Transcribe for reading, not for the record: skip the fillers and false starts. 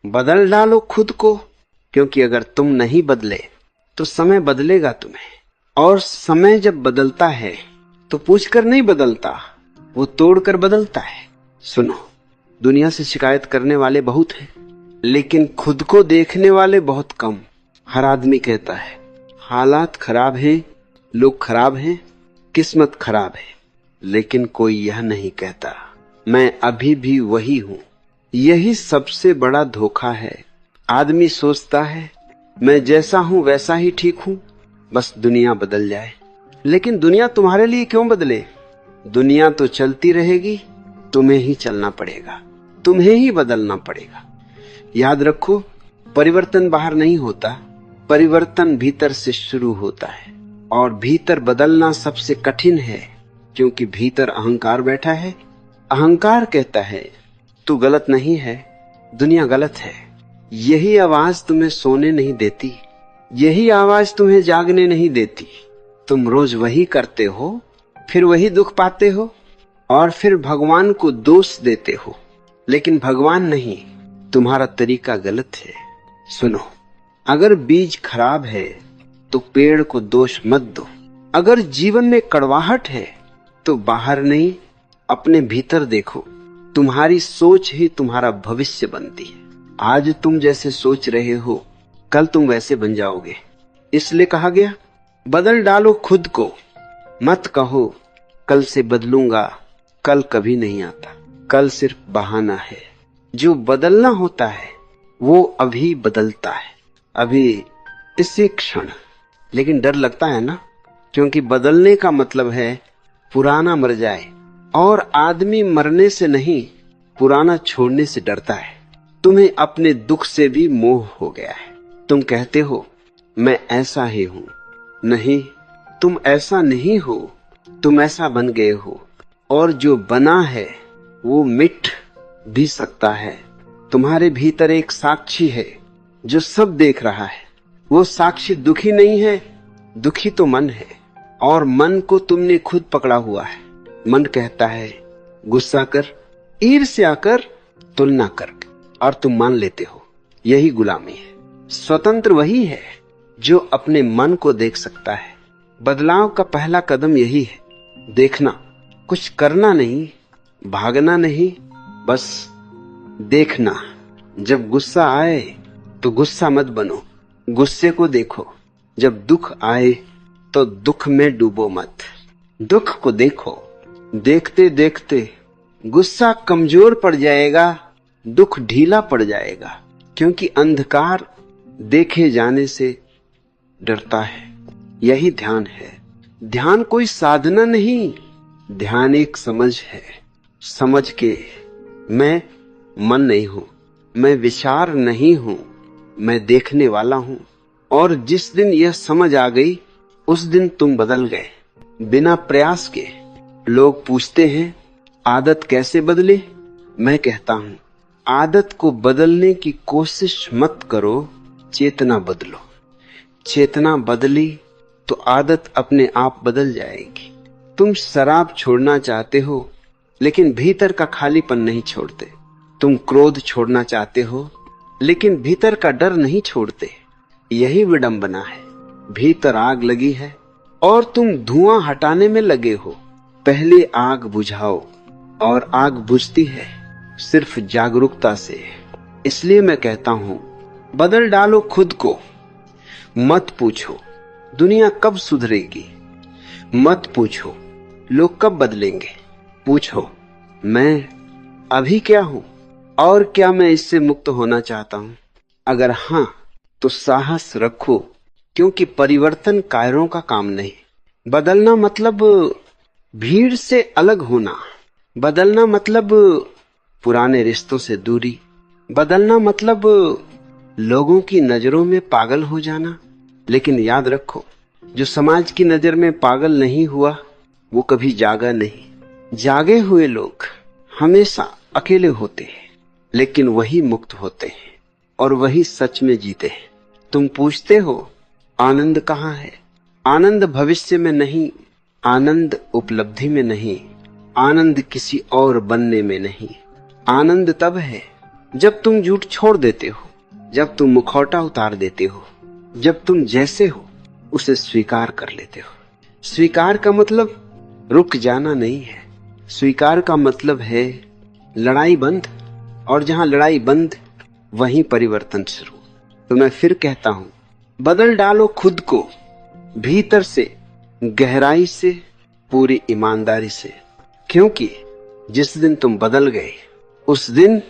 बदल डालो खुद को, क्योंकि अगर तुम नहीं बदले तो समय बदलेगा तुम्हें। और समय जब बदलता है तो पूछकर नहीं बदलता, वो तोड़कर बदलता है। सुनो, दुनिया से शिकायत करने वाले बहुत हैं, लेकिन खुद को देखने वाले बहुत कम। हर आदमी कहता है हालात खराब हैं, लोग खराब हैं, किस्मत खराब है, लेकिन कोई यह नहीं कहता मैं अभी भी वही हूं। यही सबसे बड़ा धोखा है। आदमी सोचता है मैं जैसा हूं वैसा ही ठीक हूं, बस दुनिया बदल जाए। लेकिन दुनिया तुम्हारे लिए क्यों बदले? दुनिया तो चलती रहेगी, तुम्हें ही चलना पड़ेगा, तुम्हें ही बदलना पड़ेगा। याद रखो, परिवर्तन बाहर नहीं होता, परिवर्तन भीतर से शुरू होता है। और भीतर बदलना सबसे कठिन है, क्योंकि भीतर अहंकार बैठा है। अहंकार कहता है तू गलत नहीं है, दुनिया गलत है। यही आवाज तुम्हें सोने नहीं देती, यही आवाज तुम्हें जागने नहीं देती। तुम रोज वही करते हो, फिर वही दुख पाते हो, और फिर भगवान को दोष देते हो। लेकिन भगवान नहीं, तुम्हारा तरीका गलत है। सुनो, अगर बीज खराब है तो पेड़ को दोष मत दो। अगर जीवन में कड़वाहट है तो बाहर नहीं, अपने भीतर देखो। तुम्हारी सोच ही तुम्हारा भविष्य बनती है। आज तुम जैसे सोच रहे हो, कल तुम वैसे बन जाओगे। इसलिए कहा गया बदल डालो खुद को। मत कहो कल से बदलूंगा, कल कभी नहीं आता। कल सिर्फ बहाना है। जो बदलना होता है वो अभी बदलता है, अभी इसी क्षण। लेकिन डर लगता है ना, क्योंकि बदलने का मतलब है पुराना मर जाए। और आदमी मरने से नहीं, पुराना छोड़ने से डरता है। तुम्हें अपने दुख से भी मोह हो गया है। तुम कहते हो मैं ऐसा ही हूं। नहीं, तुम ऐसा नहीं हो, तुम ऐसा बन गए हो। और जो बना है वो मिट भी सकता है। तुम्हारे भीतर एक साक्षी है जो सब देख रहा है। वो साक्षी दुखी नहीं है, दुखी तो मन है। और मन को तुमने खुद पकड़ा हुआ है। मन कहता है गुस्सा कर, ईर्ष्या कर, तुलना कर, और तुम मान लेते हो। यही गुलामी है। स्वतंत्र वही है जो अपने मन को देख सकता है। बदलाव का पहला कदम यही है, देखना। कुछ करना नहीं, भागना नहीं, बस देखना। जब गुस्सा आए तो गुस्सा मत बनो, गुस्से को देखो। जब दुख आए तो दुख में डूबो मत, दुख को देखो। देखते देखते गुस्सा कमजोर पड़ जाएगा, दुख ढीला पड़ जाएगा। क्योंकि अंधकार देखे जाने से डरता है। यही ध्यान है। ध्यान कोई साधना नहीं, ध्यान एक समझ है। समझ के मैं मन नहीं हूं, मैं विचार नहीं हूं, मैं देखने वाला हूं। और जिस दिन यह समझ आ गई उस दिन तुम बदल गए, बिना प्रयास के। लोग पूछते हैं आदत कैसे बदले? मैं कहता हूं आदत को बदलने की कोशिश मत करो, चेतना बदलो। चेतना बदली तो आदत अपने आप बदल जाएगी। तुम शराब छोड़ना चाहते हो, लेकिन भीतर का खालीपन नहीं छोड़ते। तुम क्रोध छोड़ना चाहते हो, लेकिन भीतर का डर नहीं छोड़ते। यही विडंबना है। भीतर आग लगी है और तुम धुआं हटाने में लगे हो। पहले आग बुझाओ, और आग बुझती है सिर्फ जागरूकता से। इसलिए मैं कहता हूं बदल डालो खुद को। मत पूछो दुनिया कब सुधरेगी, मत पूछो लोग कब बदलेंगे। पूछो मैं अभी क्या हूं, और क्या मैं इससे मुक्त होना चाहता हूं? अगर हां तो साहस रखो, क्योंकि परिवर्तन कायरों का काम नहीं। बदलना मतलब भीड़ से अलग होना, बदलना मतलब पुराने रिश्तों से दूरी, बदलना मतलब लोगों की नजरों में पागल हो जाना। लेकिन याद रखो, जो समाज की नजर में पागल नहीं हुआ वो कभी जागा नहीं। जागे हुए लोग हमेशा अकेले होते हैं, लेकिन वही मुक्त होते हैं और वही सच में जीते हैं। तुम पूछते हो आनंद कहाँ है? आनंद भविष्य में नहीं, आनंद उपलब्धि में नहीं, आनंद किसी और बनने में नहीं। आनंद तब है जब तुम झूठ छोड़ देते हो, जब तुम मुखौटा उतार देते हो, जब तुम जैसे हो उसे स्वीकार कर लेते हो। स्वीकार का मतलब रुक जाना नहीं है, स्वीकार का मतलब है लड़ाई बंद, और जहां लड़ाई बंद वहीं परिवर्तन शुरू। तो मैं फिर कहता हूं, बदल डालो खुद को भीतर से, गहराई से, पूरी ईमानदारी से, क्योंकि जिस दिन तुम बदल गए उस दिन